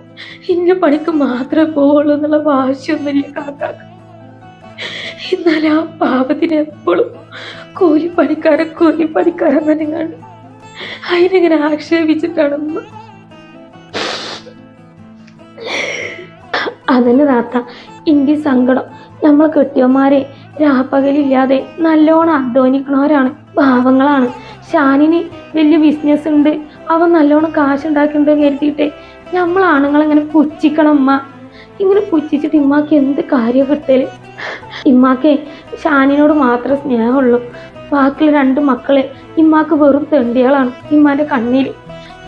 ഇന്ന പണിക്ക് മാത്രമേ പോവുള്ളൂ എന്നുള്ള വാശിയൊന്നുമില്ല കാക്കാക്ക്. എന്നാലും ആ പാപത്തിന് എപ്പോഴും കൂലിപ്പണിക്കാരെന്നെ കണ്ട് അതിനെങ്ങനെ ആക്ഷേപിച്ചിട്ടാണെന്ന്. അതിന് താത്ത ഇന്റെ സങ്കടം, നമ്മൾ കെട്ടിയന്മാരെ രാപ്പകലില്ലാതെ നല്ലോണം അധ്വാനിക്കണവരാണ്, പാവങ്ങളാണ്. ഷാനിന് വലിയ ബിസിനസ് ഉണ്ട്, അവൻ നല്ലോണം കാശുണ്ടാക്കിണ്ട് കരുതിയിട്ടേ നമ്മൾ ആണുങ്ങളിങ്ങനെ പുച്ഛിക്കണം. ഉമ്മ ഇങ്ങനെ പുച്ഛിച്ചിട്ട് ഇമ്മാക്ക് എന്ത് കാര്യം കിട്ടല്? ഇമ്മാക്ക് ഷാനിനോട് മാത്രമേ സ്നേഹമുള്ളൂ. ബാക്കിയുള്ള 2 മക്കളെ ഇമ്മാക്ക് വെറും തെണ്ടികളാണ് ഇമ്മാന്റെ കണ്ണിൽ.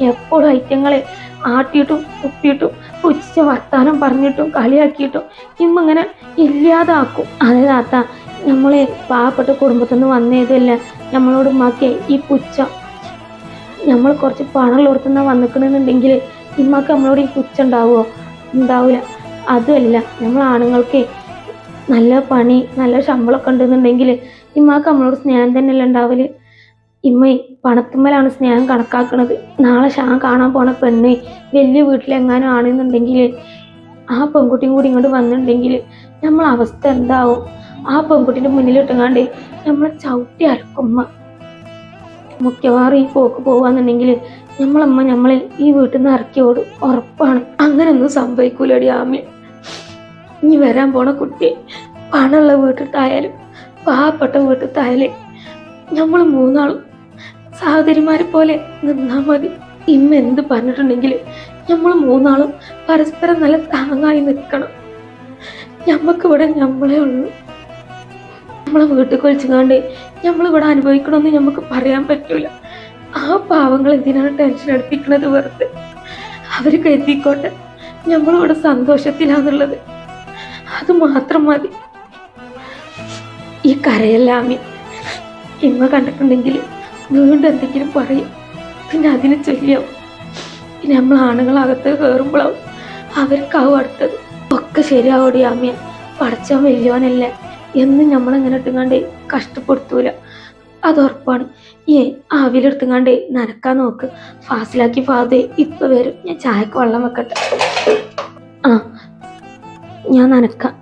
എപ്പോഴും ഐറ്റങ്ങളെ ആട്ടിയിട്ടും തുപ്പിയിട്ടും പുച്ഛിച്ച വർത്താനം പറഞ്ഞിട്ടും കളിയാക്കിയിട്ടും ഇമ്മ ഇങ്ങനെ ഇല്ലാതാക്കും. അതെ താത്ത, നമ്മളെ പാവപ്പെട്ട കുടുംബത്തിൽ നിന്ന് വന്നതല്ല നമ്മളോട് ഉമ്മാക്കെ ഈ പുച്ഛം. നമ്മൾ കുറച്ച് പണം കൊടുത്തുന്ന വന്നിക്കണമെന്നുണ്ടെങ്കിൽ ഇമ്മക്ക് നമ്മളോട് ഈ പുച്ഛം ഉണ്ടാവുമോ? ഉണ്ടാവില്ല. അതുമല്ല, നമ്മൾ ആണുങ്ങൾക്ക് നല്ല പണി നല്ല ശമ്പളമൊക്കെ ഉണ്ടെന്നുണ്ടെങ്കിൽ ഇമ്മക്ക് നമ്മളോട് സ്നേഹം തന്നെയല്ല ഉണ്ടാവല്. ഇമ്മ പണത്തുമ്മലാണ് സ്നേഹം കണക്കാക്കണത്. നാളെ ഷാൻ കാണാൻ പോണ പെണ്ണ് വലിയ വീട്ടിലെങ്ങാനും ആണെന്നുണ്ടെങ്കിൽ ആ പെൺകുട്ടിയും കൂടി ഇങ്ങോട്ട് വന്നിട്ടുണ്ടെങ്കിൽ നമ്മളെ അവസ്ഥ എന്താവും? ആ പെൺകുട്ടിൻ്റെ മുന്നിലിട്ടുങ്ങാണ്ട് നമ്മളെ ചവിട്ടി അരക്കുമ്മ. മിക്കവാറും ഈ പോക്ക് പോവാന്നുണ്ടെങ്കിൽ നമ്മളെ ഈ വീട്ടിൽ നിന്ന് ഇറക്കി ഓടും, ഉറപ്പാണ്. അങ്ങനൊന്നും സംഭവിക്കൂലടി ആമി. ഇനി വരാൻ പോണ കുട്ടിയെ പണമുള്ള വീട്ടിലത്തായാലും പാവപ്പെട്ട വീട്ടിലത്തായാലും നമ്മൾ മൂന്നാളും സഹോദരിമാരെ പോലെ നിന്നാ മതി. ഇമ്മ എന്ത് പറഞ്ഞിട്ടുണ്ടെങ്കിൽ നമ്മൾ മൂന്നാളും പരസ്പരം നല്ല താങ്ങായി നിൽക്കണം. ഞമ്മക്കിവിടെ നമ്മളെ ഉള്ളൂ. നമ്മളെ വീട്ടിൽ കൊളിച്ചുകാണ്ട് നമ്മളിവിടെ അനുഭവിക്കണമെന്ന് നമുക്ക് പറയാൻ പറ്റൂല. ആ പാവങ്ങൾ എന്തിനാണ് ടെൻഷൻ എടുപ്പിക്കുന്നത്? വെറുതെ അവർ കരുതിക്കോട്ടെ നമ്മളിവിടെ സന്തോഷത്തിലാന്നുള്ളത്. അത് മാത്രം മതി. ഈ കരയെല്ലാമേ ഇമ്മ കണ്ടിട്ടുണ്ടെങ്കിൽ വീണ്ടും എന്തെങ്കിലും പറയും, പിന്നെ അതിനെ ചൊല്ലിയാവും. പിന്നെ നമ്മൾ ആണുങ്ങളകത്ത് കയറുമ്പോഴാവും അവർക്കാവും അടുത്തത്. ഒക്കെ ശരിയാവോടി ആമിയ. പടച്ചാൻ വലിയവനല്ല എന്നും നമ്മളെങ്ങനെ ഇട്ടുങ്ങാണ്ട് കഷ്ടപ്പെടുത്തൂല, അത് ഉറപ്പാണ്. ആവിലെടുത്തുങ്ങാണ്ട് നനക്കാൻ നോക്ക്. ഫാസിലാക്കി ഫാദേ ഇപ്പൊ വരും. ഞാൻ ചായക്ക് വെള്ളം വെക്കട്ടെ. ആ, ഞാൻ നനക്കാം.